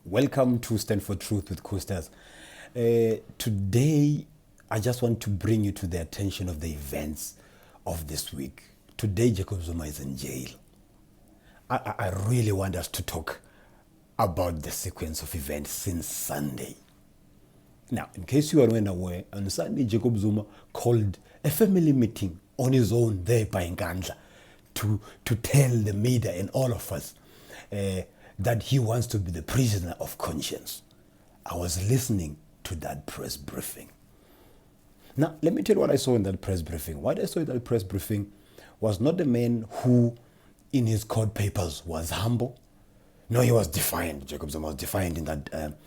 Welcome to Stand for Truth with Coasters. Today, I just want to bring you to the attention of the events of this week. Today, Jacob Zuma is in jail. I really want us to talk about the sequence of events since Sunday. Now, in case you are unaware, on Sunday, Jacob Zuma called a family meeting on his own there by Nkandla to tell the media and all of us that he wants to be the prisoner of conscience. I was listening to that press briefing. Now, let me tell you what I saw in that press briefing. What I saw in that press briefing was not a man who, in his court papers, was humble. No, he was defiant. Jacob Zuma was defiant in that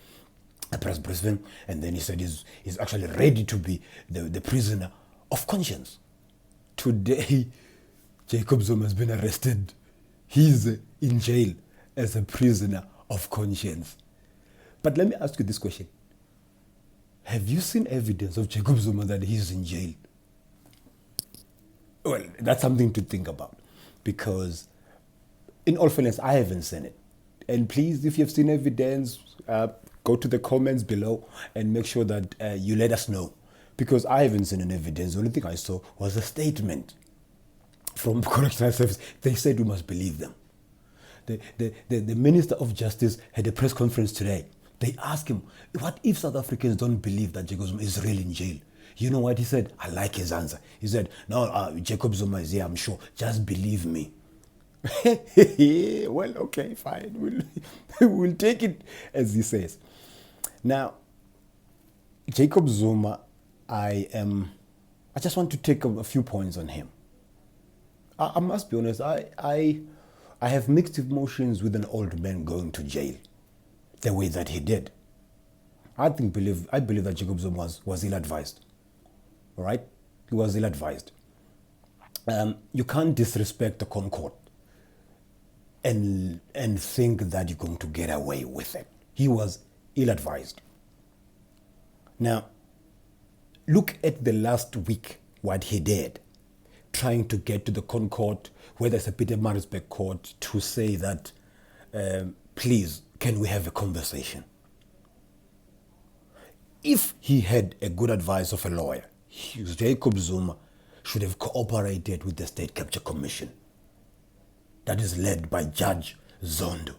press briefing, and then he said he's actually ready to be the prisoner of conscience. Today, Jacob Zuma has been arrested. He's in jail as a prisoner of conscience. But let me ask you this question. Have you seen evidence of Jacob Zuma that he's in jail? Well, that's something to think about, because in all fairness, I haven't seen it. And please, if you've seen evidence, go to the comments below and make sure that you let us know, because I haven't seen any evidence. The only thing I saw was a statement from Correctional Service. They said we must believe them. The Minister of Justice had a press conference today. They asked him, what if South Africans don't believe that Jacob Zuma is really in jail? You know what he said? I like his answer. He said, no, Jacob Zuma is here, I'm sure. Just believe me. Well, okay, fine. We'll take it as he says. Now, Jacob Zuma, I just want to take a few points on him. I must be honest, I have mixed emotions with an old man going to jail the way that he did. I believe that Jacob Zuma was ill-advised. All right? He was ill-advised. You can't disrespect the Concourt and think that you're going to get away with it. He was ill-advised. Now, look at the last week, what he did, trying to get to the Concourt, whether it's a Pietermaritzburg court, to say that, please, can we have a conversation? If he had a good advice of a lawyer, Jacob Zuma should have cooperated with the State Capture Commission that is led by Judge Zondo.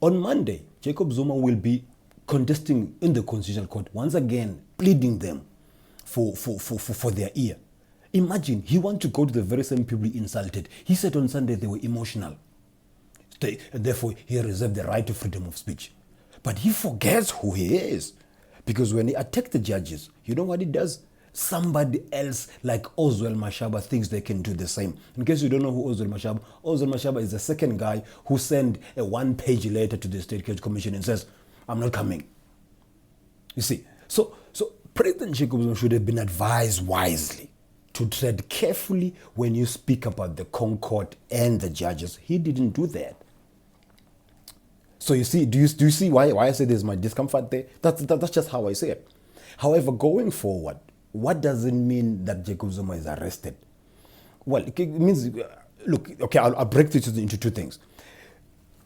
On Monday, Jacob Zuma will be contesting in the Constitutional Court, once again pleading them for their ear. Imagine, he wants to go to the very same people he insulted. He said on Sunday they were emotional. And therefore, he reserved the right to freedom of speech. But he forgets who he is. Because when he attacks the judges, you know what he does? Somebody else like Oswald Mashaba thinks they can do the same. In case you don't know who Oswald Mashaba is the second guy who sent a one-page letter to the State Capture Commission and says, I'm not coming. You see, so President Jacob Zuma should have been advised wisely to tread carefully when you speak about the Concourt and the judges. He didn't do that. So you see, do you see why I say there's my discomfort there? That's just how I say it. However, going forward, what does it mean that Jacob Zuma is arrested? Well, it means, look, okay, I'll break it into two things.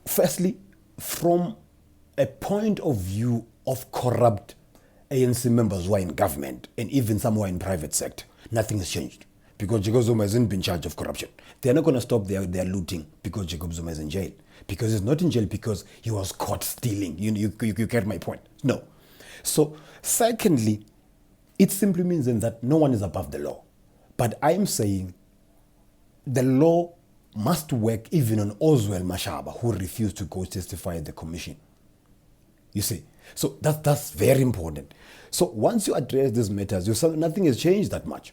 Firstly, from a point of view of corrupt ANC members who are in government and even some who are in private sector, nothing has changed, because Jacob Zuma hasn't been charged of corruption. They're not going to stop their looting because Jacob Zuma is in jail. Because he's not in jail because he was caught stealing. You get my point? No. So, secondly, it simply means then that no one is above the law. But I'm saying the law must work even on Oswald Mashaba, who refused to go testify at the commission. You see? So that's very important. So once you address these matters, nothing has changed that much.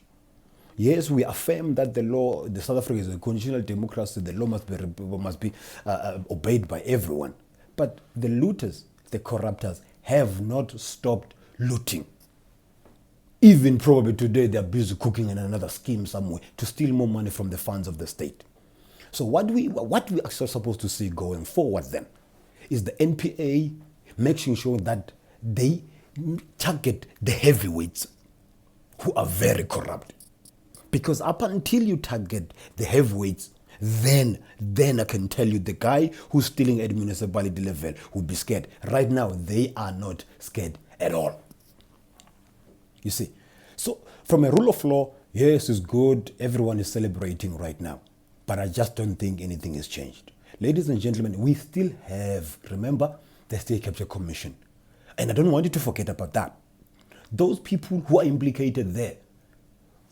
Yes, we affirm that the South Africa is a constitutional democracy. The law must be obeyed by everyone. But the looters, the corruptors, have not stopped looting. Even probably today they are busy cooking in another scheme somewhere to steal more money from the funds of the state. So what we actually supposed to see going forward then is the NPA making sure that they target the heavyweights who are very corrupt. Because up until you target the heavyweights, then I can tell you the guy who's stealing at municipality level would be scared. Right now, they are not scared at all. You see? So, from a rule of law, yes, it's good. Everyone is celebrating right now. But I just don't think anything has changed. Ladies and gentlemen, we still have, remember, the State Capture Commission. And I don't want you to forget about that. Those people who are implicated there,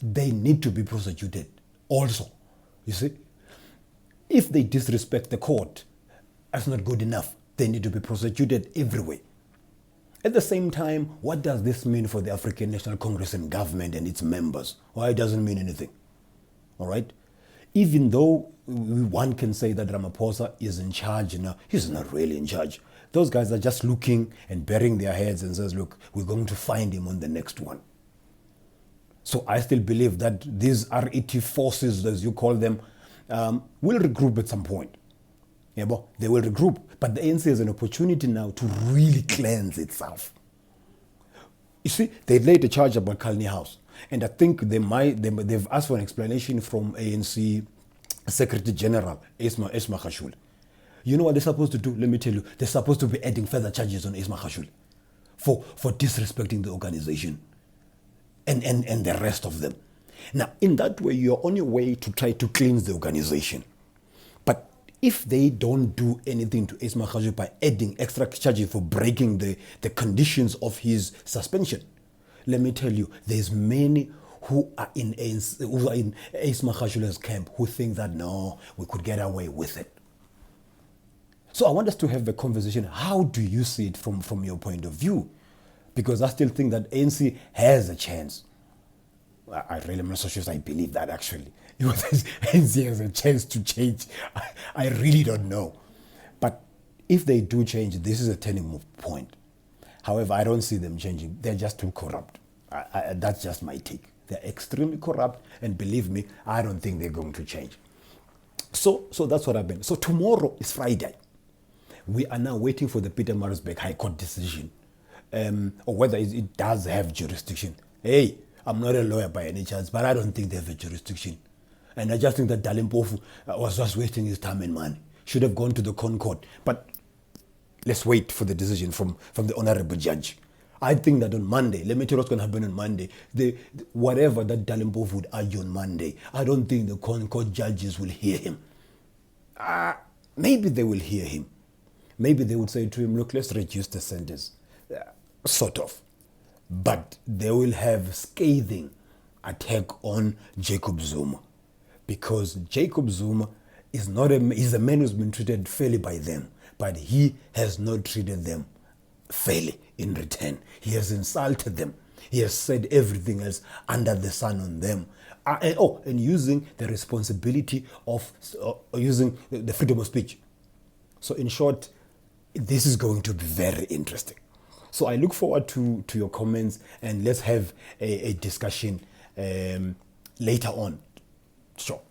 they need to be prosecuted also. You see? If they disrespect the court, that's not good enough. They need to be prosecuted everywhere. At the same time, what does this mean for the African National Congress and government and its members? Well, it doesn't mean anything. All right? Even though one can say that Ramaphosa is in charge now, he's not really in charge. Those guys are just looking and burying their heads and says, look, we're going to find him on the next one. So I still believe that these RET forces, as you call them, will regroup at some point. Yeah, but they will regroup. But the ANC has an opportunity now to really cleanse itself. You see, they laid a charge about Kalni House. And I think they've asked for an explanation from ANC Secretary General Esma Khashule. You know what they're supposed to do? Let me tell you. They're supposed to be adding further charges on Esma Khashule for disrespecting the organization and the rest of them. Now, in that way, you're on your way to try to cleanse the organization. But if they don't do anything to Esma Khashule by adding extra charges for breaking the conditions of his suspension, let me tell you, there's many who are in Esma Khashule's camp who think that, no, we could get away with it. So I want us to have a conversation. How do you see it from your point of view? Because I still think that ANC has a chance. I really am not so sure I believe that, actually. ANC has a chance to change. I really don't know. But if they do change, this is a turning point. However, I don't see them changing. They're just too corrupt. That's just my take. They're extremely corrupt, and believe me, I don't think they're going to change. So that's what I've been. So tomorrow is Friday. We are now waiting for the Pietermaritzburg High Court decision, or whether it does have jurisdiction. Hey, I'm not a lawyer by any chance, but I don't think they have a jurisdiction. And I just think that Dalimpofu was just wasting his time and money. Should have gone to the Concourt. But let's wait for the decision from the honorable judge. I think that on Monday, let me tell you what's going to happen on Monday. Whatever that Dalimpofu would argue on Monday, I don't think the Concourt judges will hear him. Maybe they will hear him. Maybe they would say to him, look, let's reduce the sentence. Sort of. But they will have scathing attack on Jacob Zuma. Because Jacob Zuma is he's a man who's been treated fairly by them. But he has not treated them fairly in return. He has insulted them. He has said everything else under the sun on them. And using the responsibility of using the freedom of speech. So in short, this is going to be very interesting. So I look forward to your comments, and let's have a discussion later on. Sure.